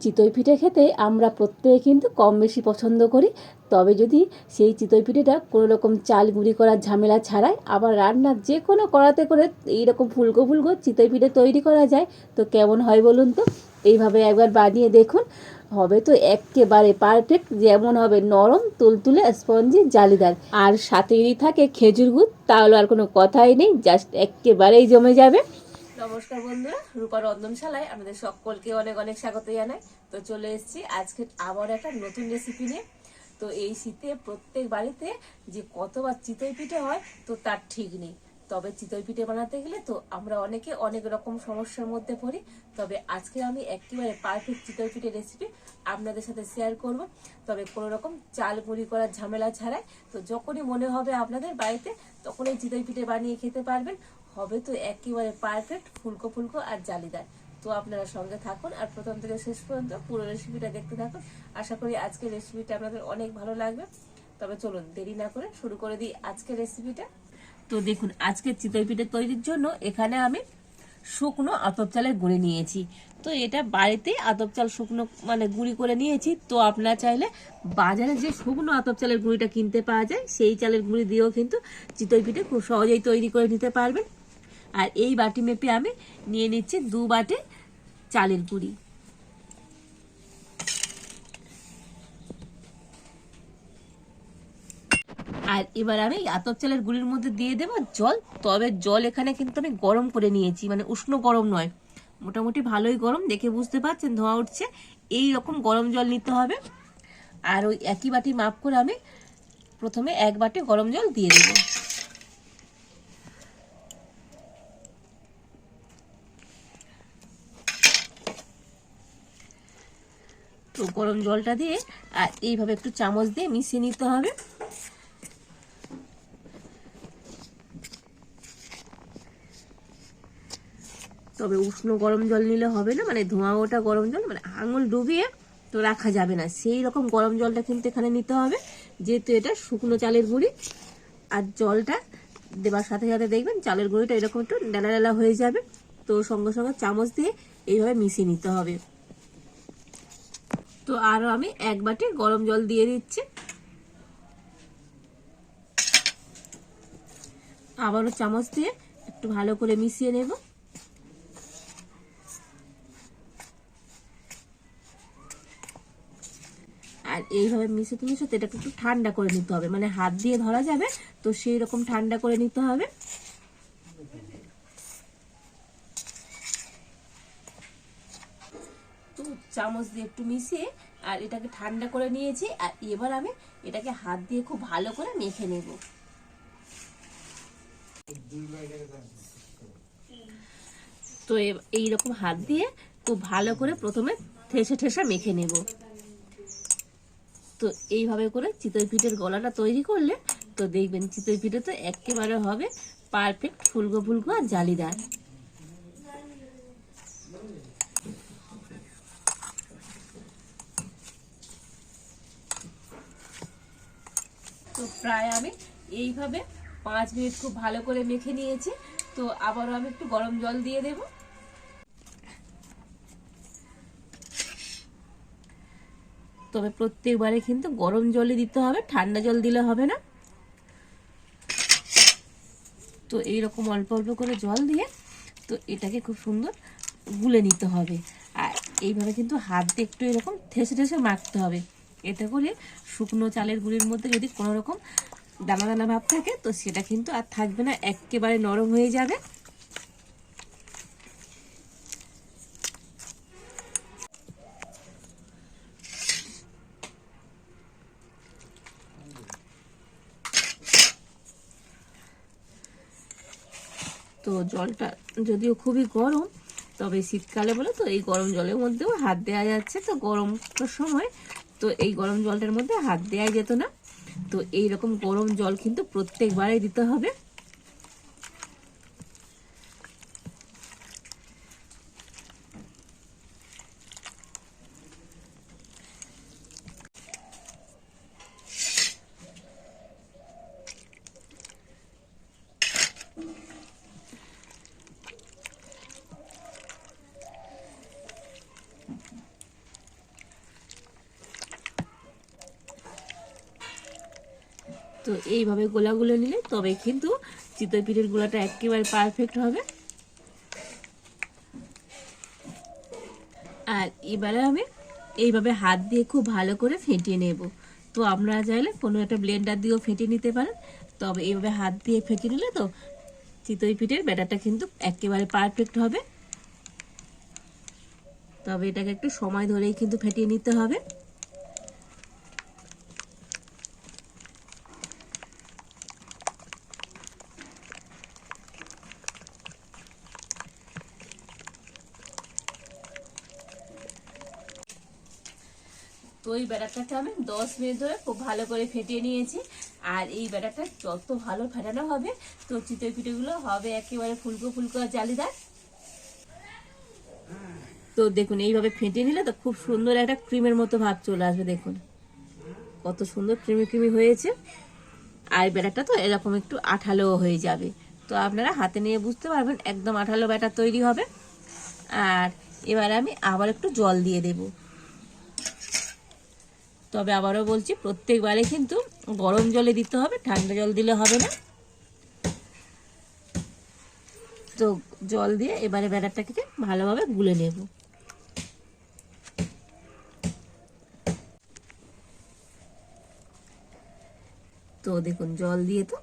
চিতই পিঠে খেতে আমরা প্রত্যেকে কিন্তু কম বেশি পছন্দ করি। তবে যদি সেই চিতই পিঠেটা কোনো রকম চাল গুঁড়ি করার ঝামেলা ছাড়াই আবার রান্নার যে কোনো কড়াতে করে এইরকম ফুলকো ফুলকো চিতই পিঠে তৈরি করা যায় তো কেমন হয় বলুন তো। এইভাবে একবার বানিয়ে দেখুন, হবে তো একেবারে পারফেক্ট, যেমন হবে নরম তুলতুলে স্পঞ্জি জালিদার। আর সাথে যদি থাকে খেজুর গুড় তাহলে আর কোনো কথাই নেই, জাস্ট একেবারেই জমে যাবে। নমস্কার বন্ধুরা, রূপা রন্ধনশালায় আমাদের সকলকে অনেক অনেক স্বাগত জানাই। তো চলে এসেছি আজকে আবার একটা নতুন রেসিপি নিয়ে। তো এই শীতে প্রত্যেক বাড়িতে যে কতবার চিতই পিঠে হয় তো তার ঠিক নেই। তবে চিতই পিঠে বানাতে গেলে তো আমরা অনেকে অনেক রকম সমস্যার মধ্যে পড়ি। তবে আজকে আমি একেবারে পারফেক্ট চিতই পিঠে রেসিপি আপনাদের সাথে শেয়ার করব। তবে কোনো রকম চাল গুঁড়ি করার ঝামেলা ছাড়াই। তো যখনই মনে হবে আপনাদের বাড়িতে তখনই চিতই পিঠে বানিয়ে খেতে পারবেন। হবে তো একেবারে পারফেক্ট ফুলকো ফুলকো আর জালিদার। তো আপনারা সঙ্গে থাকুন আর প্রথম থেকে শেষ পর্যন্ত পুরো রেসিপিটা দেখতে থাকুন। আশা করি আজকের রেসিপিটা আপনাদের অনেক ভালো লাগবে। তবে চলুন দেরি না করে শুরু করে দিই আজকের রেসিপিটা। তো দেখুন, আজকের চিতই পিঠে তৈরির জন্য এখানে আমি শুকনো আতপ চালের গুঁড়ি নিয়েছি। তো এটা বাড়িতে আতপ চাল শুকনো মানে গুঁড়ি করে নিয়েছি। তো আপনারা চাইলে বাজারে যে শুকনো আতপ চালের গুঁড়িটা কিনতে পাওয়া যায় সেই চালের গুঁড়ি দিয়েও কিন্তু চিতই পিঠে খুব সহজেই তৈরি করে নিতে পারবেন। আর এই বাটি মেপে আমি নিয়ে নিচ্ছি 2 বাটি চালের গুঁড়ি। আর এবার আমি আতপ চালের গুঁড়ির মধ্যে দিয়ে দেব জল। তবে জল এখানে কিন্তু আমি গরম করে নিয়েছি, মানে উষ্ণ গরম নয়, মোটামুটি ভালোই গরম, দেখে বুঝতে পারছেন ধোঁয়া উঠছে। এই রকম গরম জল নিতে হবে। আর ওই একই বাটি মাপ করে আমি প্রথমে 1 বাটি গরম জল দিয়ে দেব। তো গরম জলটা দিয়ে আর এইভাবে একটু চামচ দিয়ে মিশিয়ে নিতে হবে। তবে উষ্ণ গরম জল নিলে হবে না, মানে ধোঁয়া ওঠা গরম জল, মানে আঙুল ডুবিয়ে তো রাখা যাবে না, সেই রকম গরম জলটা কিন্তু এখানে নিতে হবে। যেহেতু এটা শুকনো চালের গুঁড়ি, আর জলটা দেবার সাথে সাথে দেখবেন চালের গুঁড়িটা এরকম একটু ডালা ডালা হয়ে যাবে। তো সঙ্গে সঙ্গে চামচ দিয়ে এইভাবে মিশিয়ে নিতে হবে। তো আরও আমি 1 বাটি গরম জল দিয়ে দিচ্ছি। আবারও চামচ দিয়ে একটু ভালো করে মিশিয়ে নেব। আর এইভাবে মিশাতে মিশাতে এটাকে একটু ঠান্ডা করে নিতে হবে, মানে হাত দিয়ে ধরা যাবে তো সেই রকম ঠান্ডা করে নিতে হবে। তো চামচ দিয়ে একটু মিশিয়ে আর এটাকে ঠান্ডা করে নিয়েছি। আর এবার আমি এটাকে হাত দিয়ে খুব ভালো করে মেখে নেব। তো এইরকম হাত দিয়ে খুব ভালো করে প্রথমে ঠেসে ঠেসে মেখে নেব। তো এইভাবে করে চিতই পিঠের গলাটা তৈরি করলে তো দেখবেন চিতই পিঠে তো একেবারে হবে পারফেক্ট ফুলকো ফুলকো আর জালিদার। তো প্রায় আমি এইভাবে 5 মিনিট খুব ভালো করে মেখে নিয়েছি। তো আবারও আমি একটু গরম জল দিয়ে দেব। তবে প্রত্যেকবারে কিন্তু গরম জলই দিতে হবে, ঠান্ডা জল দিলে হবে না। তো এইরকম অল্প অল্প করে জল দিয়ে তো এটাকে খুব সুন্দর গুলে নিতে হবে। আর এইভাবে কিন্তু হাত দিয়ে একটু এরকম ঠেসে ঠেসে মাখতে হবে। এতে করে শুকনো চালের গুঁড়ির মধ্যে যদি কোনো রকম দানা দানা ভাব থাকে তো সেটা কিন্তু আর থাকবে না, একেবারে নরম হয়ে যাবে। তো জলটা যদিও খুবই গরম, তবে শীতকালে বলে তো এই গরম জলের মধ্যেও হাত দেওয়া যাচ্ছে। তো গরমটার সময় তো এই গরম জলটার মধ্যে হাত দেওয়া যেত না। তো এই রকম গরম জল কিন্তু প্রত্যেকবারই দিতে হবে। তো এইভাবে গোলা গুলে নিলে তবে কিন্তু চিতই পিঠের গোলাটা একেবারে পারফেক্ট হবে। আর এবারে আমি এইভাবে হাত দিয়ে খুব ভালো করে ফেটিয়ে নেব। তো আপনারা চাইলে কোনো একটা ব্লেন্ডার দিয়েও ফেটিয়ে নিতে পারেন, তবে এইভাবে হাত দিয়ে ফেটিয়ে নিলে তো চিতই পিঠের ব্যাটারটা কিন্তু একেবারে পারফেক্ট হবে। তবে এটাকে একটু সময় ধরেই কিন্তু ফেটিয়ে নিতে হবে। তো এই ব্যাটারটাকে আমি 10 মিনিট ধরে খুব ভালো করে ফেটিয়ে নিয়েছি। আর এই ব্যাটারটা যত ভালো ফেটানো হবে তো চিতই পিঠেগুলো হবে একেবারে ফুলকো ফুলকো আর জালিদার। তো দেখুন এইভাবে ফেটিয়ে নিলে তো খুব সুন্দর একটা ক্রিমের মতো ভাব চলে আসবে। দেখুন কত সুন্দর ক্রিমি ক্রিমি হয়েছে। আর ব্যাটারটা তো এরকম একটু আঠালো হয়ে যাবে। তো আপনারা হাতে নিয়ে বুঝতে পারবেন একদম আঠালো ব্যাটার তৈরি হবে। আর এবার আমি আবার একটু জল দিয়ে দেব। তবে আবারও বলছি প্রত্যেকবারে কিন্তু গরম জলে দিতে হবে, ঠান্ডা জল দিলে হবে না। তো জল দিয়ে এবারে ব্যাটারটাকে ভালোভাবে গুলে নেব। তো দেখুন জল দিয়ে তো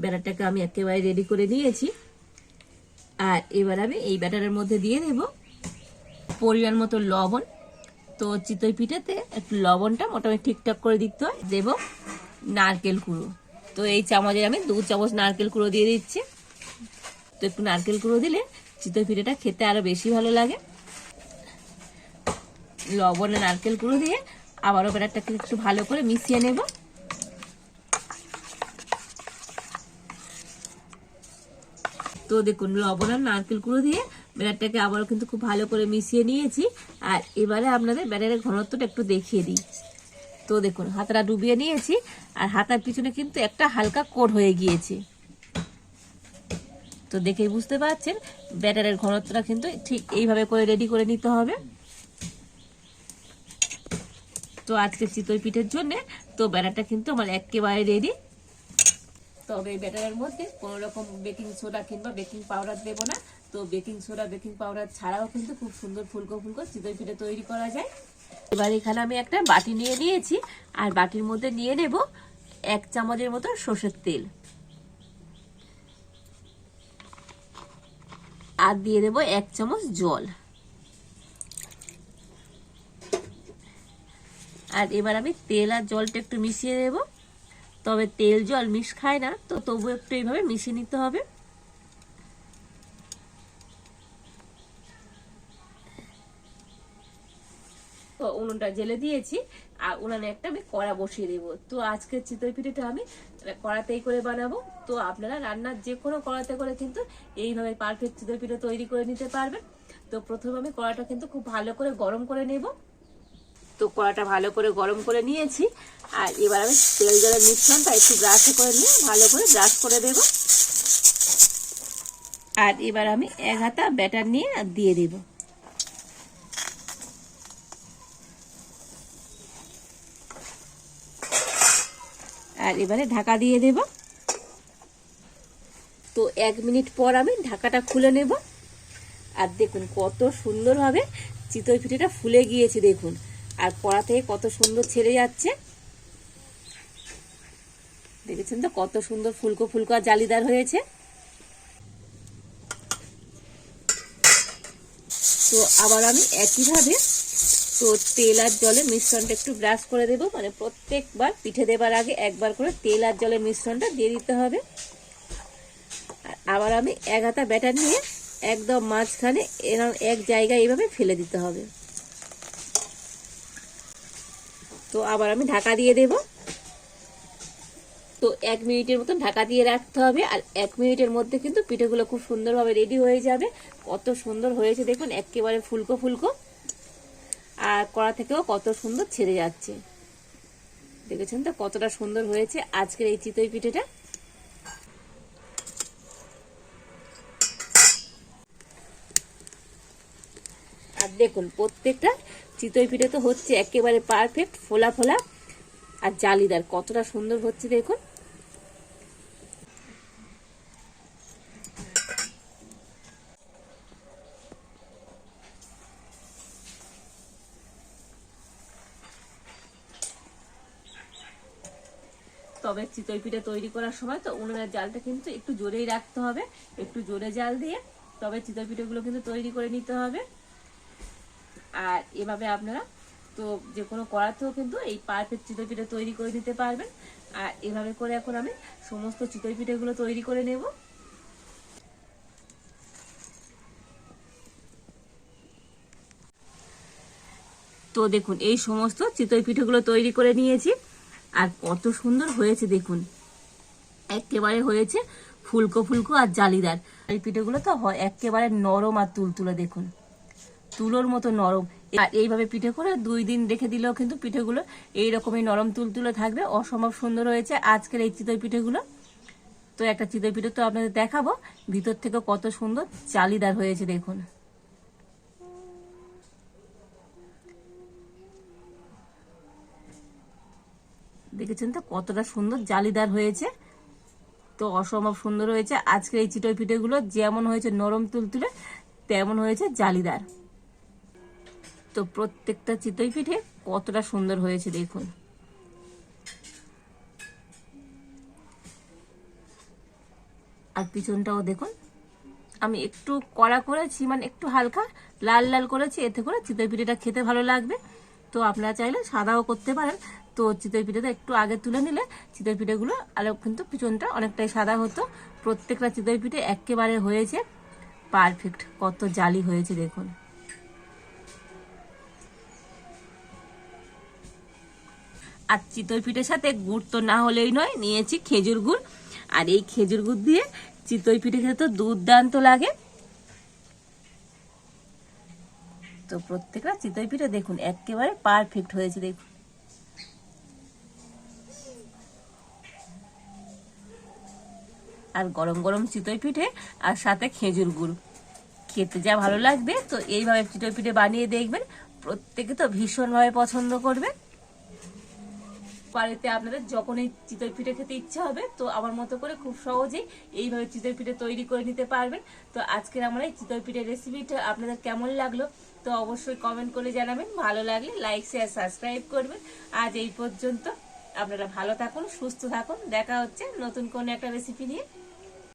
ব্যাটারটাকে আমি একেবারে রেডি করে নিয়েছি। আর এবার আমি এই ব্যাটারের মধ্যে দিয়ে দেব পরিমাণ মতো লবণ। তো চিতই পিঠাতে একটু লবণটা মোটামুটি ঠিকঠাক করে দিতে হয়। দেব নারকেল কুড়ো। তো এই চামচে আমি 2 চামচ নারকেল কুড়ো দিয়ে দিচ্ছি। তো একটু নারকেল কুড়ো দিলে চিতই পিঠাটা খেতে আরো বেশি ভালো লাগে। লবণ আর নারকেল কুড়ো দিয়ে আবারও ব্যাটারটাকে একটু ভালো করে মিশিয়ে নেব। তো দেখুন লবণ আর নারকেল কুড়ো দিয়ে ব্যাটারটাকে আবারও কিন্তু খুব ভালো করে মিশিয়ে নিয়েছি। আর এবারে আপনাদের ব্যাটারের ঘনত্বটা একটু দেখিয়ে দিই। তো দেখুন হাতটা ডুবিয়ে নিয়েছি আর হাতার পিছনে কিন্তু একটা হালকা কোট হয়ে গিয়েছে। তো দেখেই বুঝতে পারছেন ব্যাটারের ঘনত্বটা কিন্তু ঠিক এইভাবে করে রেডি করে নিতে হবে। তো আজকে চিতই পিঠের জন্য তো ব্যাটারটা কিন্তু আমার একেবারে রেডি। তবে এই ব্যাটারের মধ্যে কোনো রকম বেকিং সোডা কিংবা বেকিং পাউডার দেবো না। তো বেকিং সোডা বেকিং পাউডার ছাড়াও কিন্তু খুব সুন্দর ফুলকো ফুলকো চিতই পিঠে তৈরি করা যায়। এবার এখানে আমি একটা বাটি নিয়ে নিয়েছি আর বাটির মধ্যে নিয়ে নেব 1 চামচের মতো সরষের তেল। আর দিয়ে দেব 1 চামচ জল। আর এবার আমি তেল আর জলটা একটু মিশিয়ে দেব। তবে তেল জল মিশ খায় না, তো তবু একটু এইভাবে মিশিয়ে নিতে হবে। তো উনুনটা জেলে দিয়েছি আর উনানে একটা আমি কড়া বসিয়ে দেব। তো আজকের চিতই পিঠেটা আমি কড়াতেই করে বানাবো। তো আপনারা রান্নার যে কোনো কড়াতে করে কিন্তু এইভাবে পারফেক্ট চিতই পিঠে তৈরি করে নিতে পারবেন। তো প্রথমে আমি কড়াটা কিন্তু খুব ভালো করে গরম করে নেব। তো কড়াটা ভালো করে গরম করে নিয়েছি আর এবার আমি তেল জলের মিশ্রণটা একটু ব্রাশে করে নিয়ে ভালো করে ব্রাশ করে দেব। আর এবার আমি 1 হাতা ব্যাটার নিয়ে দিয়ে দেব। আর এবারে ঢাকা দিয়ে দেব। তো 1 মিনিট পর আমি ঢাকাটা খুলে নেব। আর দেখুন কত সুন্দরভাবে চিতই পিঠেটা ফুলে গিয়েছে দেখুন। আর কড়া থেকে কত সুন্দর ছেড়ে যাচ্ছে, দেখেছেন তো কত সুন্দর ফুলকো ফুলকো আর জালিদার হয়েছে। তো আবার আমি একইভাবে তো তেল আর জলের মিশ্রণটা একটু ব্রাশ করে দেব। মানে প্রত্যেকবার পিঠে দেবার আগে একবার করে তেল আর জলের মিশ্রণটা দিয়ে দিতে হবে। আর আবার আমি 1 হাতা ব্যাটার নিয়ে একদম মাঝখানে এরকম এক জায়গায় এইভাবে ফেলে দিতে হবে। তো আবার আমি ঢাকা দিয়ে দেব। তো 1 মিনিটের মতন ঢাকা দিয়ে রাখতে হবে। আর 1 মিনিটের মধ্যে কিন্তু পিঠেগুলো খুব সুন্দরভাবে রেডি হয়ে যাবে। কত সুন্দর হয়েছে দেখুন, একেবারে ফুলকো ফুলকো। আর কড়া থেকেও কত সুন্দর ছেড়ে যাচ্ছে, দেখেছেন তো কতটা সুন্দর হয়েছে আজকের এই চিতই পিঠেটা। আর দেখুন প্রত্যেকটা চিতই পিঠে তো হচ্ছে একেবারে পারফেক্ট ফোলা ফোলা আর জালিদার, কতটা সুন্দর হচ্ছে দেখুন। তবে চিতই পিঠে তৈরি করার সময় তো উনুনের জালটা কিন্তু একটু জোরেই রাখতে হবে, একটু জোরে জাল দিয়ে তবে চিতই পিঠেগুলো কিন্তু তৈরি করে নিতে হবে। আর এভাবে আপনারা তো যে কোনো কড়াতেও কিন্তু এই পারফেক্ট চিতই পিঠে তৈরি করে নিতে পারবেন। আর এভাবে করে এখন আমি সমস্ত চিতই পিঠেগুলো তৈরি করে নেব। তো দেখুন এই সমস্ত চিতই পিঠেগুলো তৈরি করে নিয়েছি, আর কত সুন্দর হয়েছে দেখুন, একেবারে হয়েছে ফুলকো ফুলকো আর জালিদার। এই পিঠেগুলো তো একেবারে নরম আর তুলতুলে, দেখুন তুলোর মতো নরম। আর এইভাবে পিঠে করে 2 দিন রেখে দিলেও কিন্তু পিঠেগুলো এইরকমই নরম তুলতুলে থাকবে। অসম্ভব সুন্দর হয়েছে আজকের এই চিতই পিঠেগুলো। তো একটা চিতই পিঠে তো আপনাদের দেখাবো ভিতর থেকে কত সুন্দর জালিদার হয়েছে দেখুন। দেখেছেন তো কতটা সুন্দর জালিদার হয়েছে, তো অসম্ভব সুন্দর হয়েছে আজকের এই চিতই পিঠেগুলো। যেমন হয়েছে নরম তুলতুলে তেমন হয়েছে জালিদার। তো প্রত্যেকটা চিতই পিঠে কতটা সুন্দর হয়েছে দেখুন। আর পিছনটাও দেখুন, আমি একটু কড়া করেছি, মানে একটু হালকা লাল লাল করেছি, এতে করে চিতই পিঠেটা খেতে ভালো লাগবে। তো আপনারা চাইলে সাদাও করতে পারেন। তো চিতই পিঠেটা একটু আগে তুলে নিলে চিতই পিঠেগুলো আরও কিন্তু পিছনটা অনেকটাই সাদা হতো। প্রত্যেকটা চিতই পিঠে একেবারে হয়েছে পারফেক্ট, কত জালি হয়েছে দেখুন। আর চিতই পিঠের সাথে গুড় তো না হলেই নয়, নিয়েছি খেজুর গুড়। আর এই খেজুর গুড় দিয়ে চিতই পিঠে খেতে তো দুর্দান্ত লাগে। তো প্রত্যেকটা চিতই পিঠে দেখুন একেবারে পারফেক্ট হয়েছে দেখুন। আর গরম গরম চিতই পিঠে আর সাথে খেজুর গুড় খেতে যা ভালো লাগবে। তো এইভাবে চিতই পিঠে বানিয়ে দেখবেন, প্রত্যেকে তো ভীষণভাবে পছন্দ করবে। বাড়িতে আপনাদের যখনই চিতই পিঠে খেতে ইচ্ছা হবে, তো আমার মতো করে খুব সহজেই এইভাবে চিতই পিঠে তৈরি করে নিতে পারবেন। তো আজকের আমার এই চিতই পিঠে রেসিপিটা আপনাদের কেমন লাগলো তো অবশ্যই কমেন্ট করে জানাবেন। ভালো লাগলে লাইক শেয়ার সাবস্ক্রাইব করবেন। আজ এই পর্যন্ত, আপনারা ভালো থাকুন, সুস্থ থাকুন। দেখা হচ্ছে নতুন কোনো একটা রেসিপি নিয়ে।